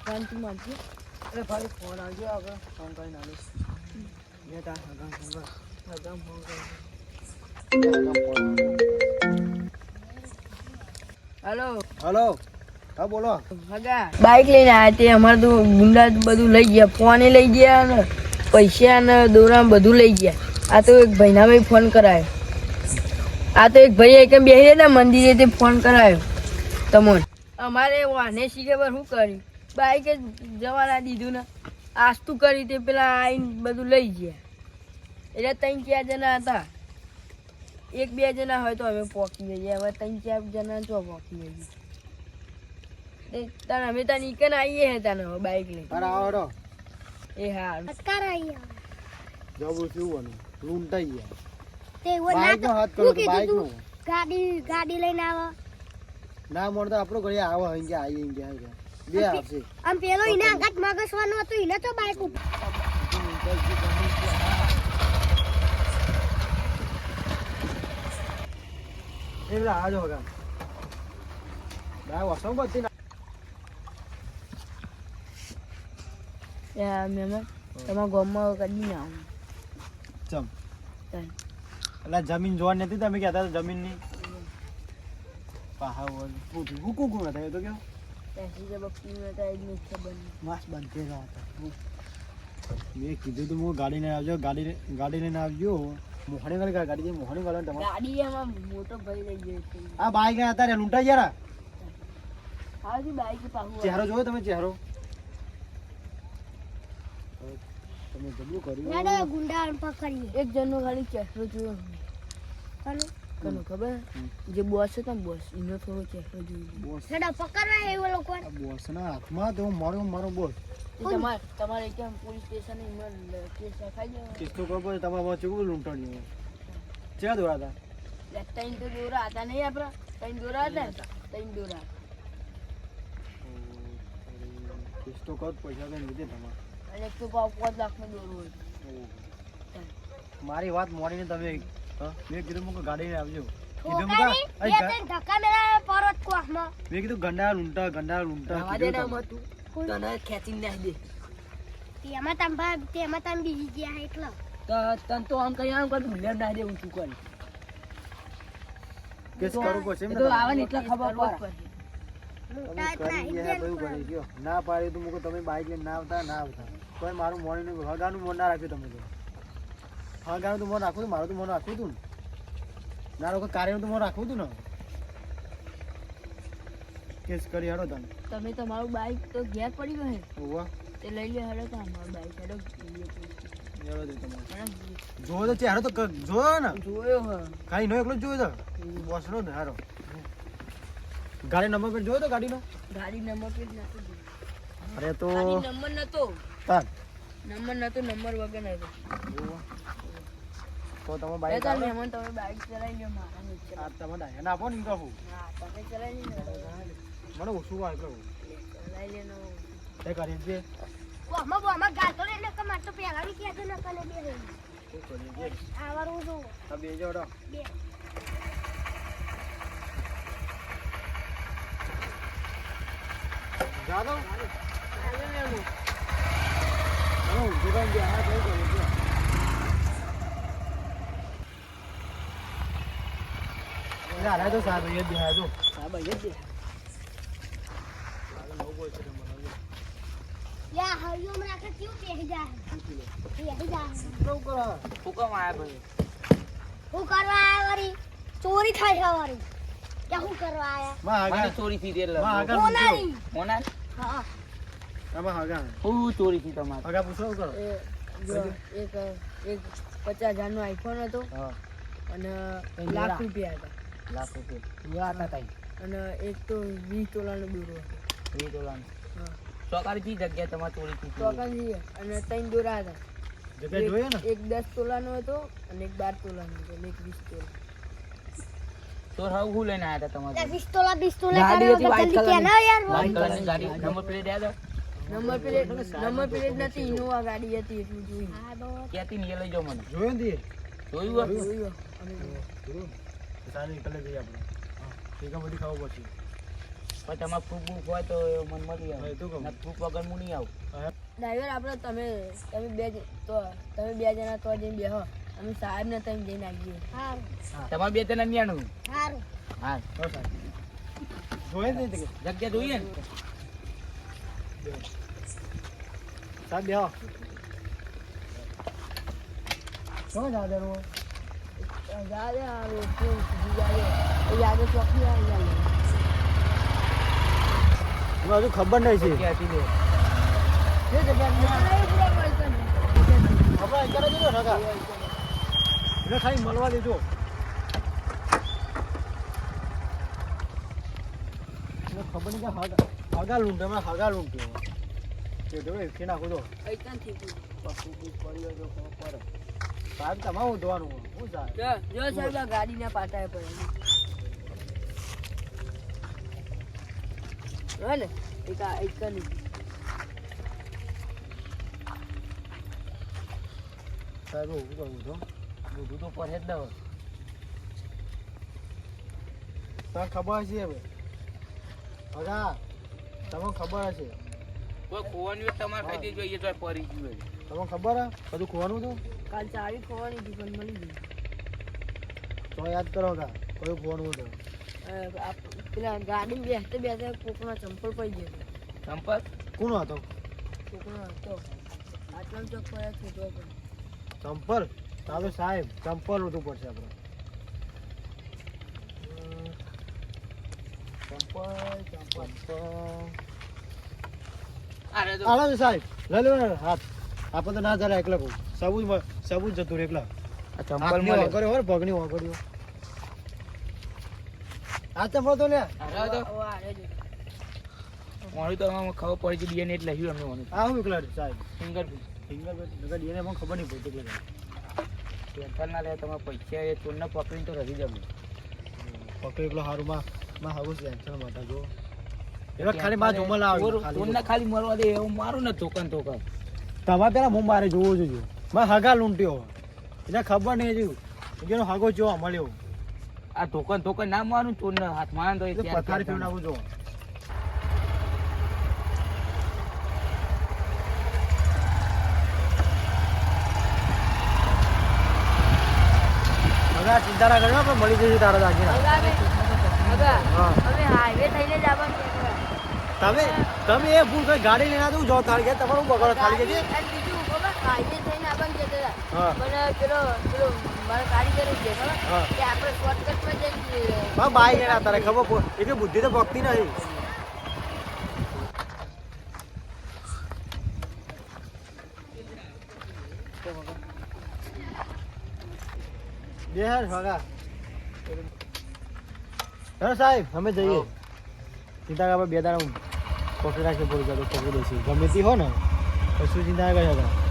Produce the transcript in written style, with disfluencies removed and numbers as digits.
Phone તું મારજે. અરે ભાઈ ફોન આવજો આપણે ફોન કરીને આવીશ. બેટા હગામ ફોન કરી. હેલો હલો હા બોલો. હગા બાઈક લઈને આવ્યા તે અમારે તો ગુંડા બધું લઈ ગયા, ફોન લઈ ગયા ને પૈસા ને દોરા બધું લઈ ગયા. આ તો એક ભાઈના ભાઈ ફોન કરાયો. આ તો એક ભાઈ એક બેસી ને મંદિરે તે ફોન કરાયો તમને. અમારે વાને શીખે પર શું કર્યું, બાઈક જ જવા દીધું ને આસ્તું કરી તે પેલા આવીને બધું લઈ ગયા. એટલે 3-4 જણા હતા. 1-2 જણા હોય તો અમે પહોંચી જઈએ, હવે 3-4 જણા ચો પહોંચી જઈએ. તાર અમે ત્યાં નીકળ આવીએ હે તાને હવે બાઈક લઈ. અરે આવો એ હા જવું શું બનું લૂંટાઈ ગયા. તે વો બાઈક નો હાથ કરો બાઈક નો ગાડી લઈને આવો. ના મળતો આપણો ઘરે આવો અહીં ગયા આઈ ગયા બે આવશે. આમ પેલો ઈને અંગાત મગસવાનો હતો ઈને તો બાઈક ઉપર એ આજો હગા ના વસમ બતી ના યા મેમન તમારા ગામમાં કદી ના આવું ચમ તાઈ એટલે જમીન જોવા નથી તમે કહેતા જમીન ની પાહાવર હુકુ કુ હતા એ તો કેવું પેસી જે બકરી માં તાઈ ને ખબર માસ બંધ થઈ ગયા હતા. મેં કીધું તું હું ગાડી લઈને આવજો ગાડી લઈને આવજો. મોહણી વાળી ગાડી છે મોહણી વાળા તમારે ગાડી એમાં મોટો ભાઈ લઈ ગયો છે. આ બાઈક હતા રે લૂંટાઈ ગયા. હા જી બાઈક પાહુ ચહેરો જોયો તમે ચહેરો તમે જબલું કર્યું. નાડા ગુંડા પકડીએ. એક જણનો ખાલી ચહેરો જોયો હાલો કનો ખબર જે બોસ હતો ને બોસ એનો થોડો ચહેરો જોયો. બોસ નાડા પકડવા એવો લોકો આ બોસ ના હાથમાં તો મારો બોસ તમારે કેમ પોલીસ સ્ટેશન કેસ લખાઈ દેવાનો. કિસ્તો ખબર તમારે ચેવું લૂંટાડ્યું ચેવા દોડા હતા 3 તો દોરા હતા નહીં આપણા 3 દોરા હતા ને 3 દોરા કિસ્તો કર પૈસા કઈ લીધે તમારે અને એક તો 5 લાખનો દોરો હતો. મારી વાત મોડીને તમે મેં કીધું મુક ગાડી લઈને આવજો કીધું ઠોકાની બે ત્રણ ધક્કા મેલા પરત કોખમાં. મેં કીધું ગંડા લૂંટા રવા દે ને આમ હતું તને ખેંચીને નાખી દે. તેમાં તમે બીજી ગયા એટલે તન તો આમ કઈ આમ કરું લે ના દે હું શું કરી કેસ કરવું પડશે એમ તો આવે ને એટલે ખબર પડે. ના પાડી તો મુકો તમે બાઈક લઈને ના આવતા કોઈ મારું મોડીને હગાનું મોન ના રાખ્યું તમે તો હગાનું તો મોન રાખવું મારું તો મોન રાખવું હતું ને ના લોકો કાર્યનું તો મોન રાખવું હતું ને કેસ કરી હાડો તમે તમારું બાઈક તો ઘેર પડી ગયું હે ઓવા તે લઈ લે હાડો તો અમારું બાઈક હાડો જોયો તો ચહેરો તો જોયો ને જોયો હ ખાલી નો એકલો જ જોયો તો બોસ નો ને હારો ગાડી નંબર પ્લેટ જોયો તો ગાડીનો ગાડી નંબર પ્લેટ નતો જોયો. અરે તો ગાડી નંબર નતો તાર નંબર વગર નતો. તો તમે એ બાઈક તાર મહેમાન તમે બાઈક ચલાવી લો મારા નીચે આ તમે ડાયન આપો ને ઇન્કાફુ ના તમે ચલાવી લે મને ઓછું વાળ કરું ચલાવી લે નો એ કરી દે કોમાં ગાતો રે ને કમાર તો પેલા ની કહેતો ન કને બે શું કરી દે આવારું જો આ બે જોડો બે જાદો હું દુકાન જે આ કઈ કરું છું ના તો સાહેબ એ દે તો સાહેબ એ દે યા હરિયો મને આખે ક્યું પેહી જા શું કરો હુકમ આયા ભાઈ હું કરવા આયા વરી ચોરી થાય છે વરી કે હું કરવા આયા માં આગા ચોરી થી દે માં આગા કોનારી મોના હા આમાં આગા હું ચોરી થી તમારે આગા પૂછો કરો એક 50,000 નો આઈફોન હતો હા અને લાખ રૂપિયા હતા. લાખ રૂપિયા હતા તાઈ અને એક તો 20 તોલાનો દોરો હતો. 20 ડોલર હા ચોકારી જગ્યા તમારે ચોરી થી ચોકાની અને 3 દોરા હતા. જગ્યા જોઈએ ને એક 10 તોલાનો હતો અને એક 12 તોલાનો હતો અને એક 20 તોલા. તો હાવ હું લઈને આયા હતા તમારે 20 તોલા ગાડી હતી white જલ્દી કે ના યાર વ્હાઈટ કલરની ગાડી નંબર પ્લેટ યાદ નંબર પ્લેટ નથી ઇનોવા ગાડી હતી એટલું જોયું. હા દો ક્યાંથી ને એ લઈ જાઓ મને જોયું ને જોયું જોયું અમે સારી નીકળે જઈએ આપણે ઠીક બધી ખાવું પછી પણ તમારે proof બૂફ હોય તો એ મને મળી હા, એ તો આવે કહું. ના proof વગર હું નહીં આવું ડ્રાઈવર આપણે તમે બે જણા તો જઈને બેહો અમે સાહેબ ને તમે જઈને આવીએ. સારું તમારે બે જણા ન્યાનું સારું હા બસ સાહેબ. જોઈએ જ નહીં તે કે. જગ્યા જોઈએ ને સાહેબ બેહો. શું જા દેવાનું? જા દે આ રોડ સુધી જા દે એ યાદ ચોકડી આવી જાય. મને હજુ ખબર નહીં છે. ક્યાંથી લે જે જગ્યા આપણે અત્યારે જજો સગા. એને ખાલી મળવા દેજો. એને ખબર નહીં કે હગા લૂંટે હમણાં હગા લૂંટે તે જો એથી નાખો તો સાહેબ તમારે ઉધવાનું શું સાહેબ જો સાહેબ આ ગાડીના પાટાએ પડે હે ને એક નહીં સાહેબ હું કરવું છું બધું તો પડે જ ન હોય તમને ખબર હશે હવે હગા તમને ખબર હશે કોઈ ખોવાની હોય તમારે ખાઈ જોઈએ તો પડી ગયું હોય તમને ખબર હે બધું ખોવાનું હતું કાલ ચાવી ખોવાની હતી પણ મળી ગઈ. તો યાદ કરો હગા કયું ખોવાનું હતું પેલા ગાડી બેસતે બેસતે કોકના ચંપલ પડી ગયો સંપર્ક કોનો હતો કોકનો હતો આટલા ચોક પર છૂટો પણ ચંપલ ચાલો સાહેબ ચંપલ ઉઠવું પડશે આપણે ચંપલ અરે તો આલા સાહેબ લઈ લો ને હાથ આપણે તો ના ચાલે એકલા કહું સબૂત જતું રહે એકલા આ ચંપલ હાથની મળે વાગડ્યો હોય ને પગની વાગડ્યો આ ચંપલ તો લે અરે તો મારું તો આમાં ખબર પડી છે DNA એટલે લખ્યું અમને ઓનું આ હું એકલા સાહેબ ફિંગરપ્રિન્ટ ફિંગરપ્રિન્ટ નગર એને મને ખબર નહીં પડતી એટલે ટેન્શન ના લે તમારા પૈસા એ ચોરને પકડીને તો રહી જવું પકડી એકલો હારું માં હારું ટેન્શન માં જો એવા ખાલી માં જમલ આવે ચોરને ખાલી મરવા દે એવું મારું ને ધોકન ધોકન તમારે પેલા હું મારે જોવું જોઈએ માં હગા લૂંટ્યો એને ખબર નહીં હજુ જેનો હગો જોવા મળ્યો આ ધોકન ધોકન ના મારું ચોરને હાથ માન તો એ એટલે પથારી ફેરવું નાખું જો હગા ચિંતા ના કરજો પણ મળી જશે તારા દાગીના હા. હવે હાઈવે થઈને જ આવવાનું તમે એ ભૂલ કરી ગાડી લઈને આવું જો તારી ગયા તમારું બગાડો ખાલી જશે અને બીજું ખબર હાઈવે થઈને આવવાનું કહેતા હા. હતા પણ પેલો મારા કારીગર છે ખબર હા. કે આપણે શોર્ટકટમાં જઈને બા બાઈ ગયા તારે ખબર એટલી બુદ્ધિ તો પકતી નહીં બે યાર હગા હા સાહેબ અમે જઈએ ચિંતા આપણે બે દાડા પકડી રાખીએ પૂરું પકડી દઈશું ગમે તે હો ને કશું ચિંતા ના કરી